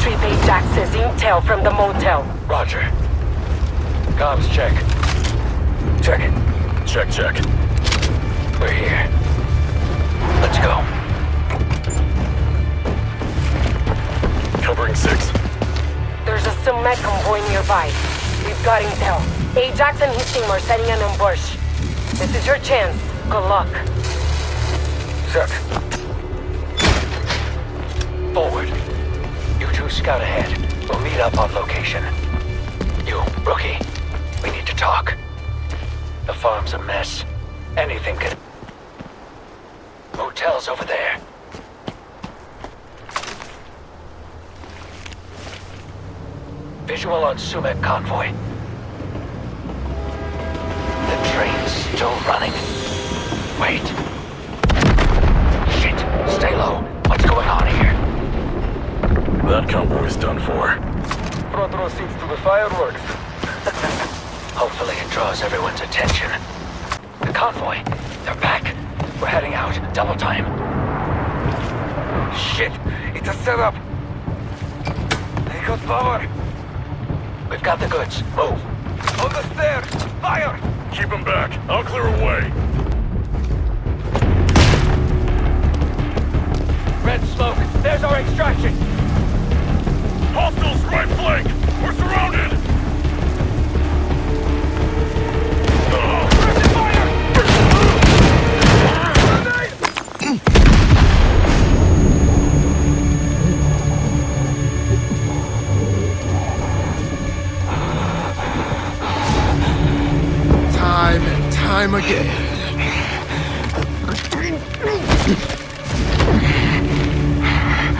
retrieve Ajax's intel from the motel. Roger. Comms check. Check it. Check. We're here. Let's go. Covering 6. There's a cement convoy nearby. We've got intel. Ajax and his team are setting an ambush. This is your chance. Good luck. Check. Forward. You two scout ahead. We'll meet up on location. You, rookie. We need to talk. The farm's a mess. Anything could... Motel's over there. Visual on Sumet convoy. The train's still running. Wait. Shit. Stay low. What's going on here? That convoy's done for. Front row seats to the fireworks. Hopefully it draws everyone's attention. The convoy. They're back. We're heading out. Double time. Shit! It's a setup! They got power! We've got the goods. Move. On the stairs! Fire! Keep them back. I'll clear a way. Red smoke. There's our extraction. Hostiles right flank. We're surrounded. Time and time again.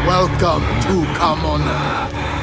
Welcome to Kamona.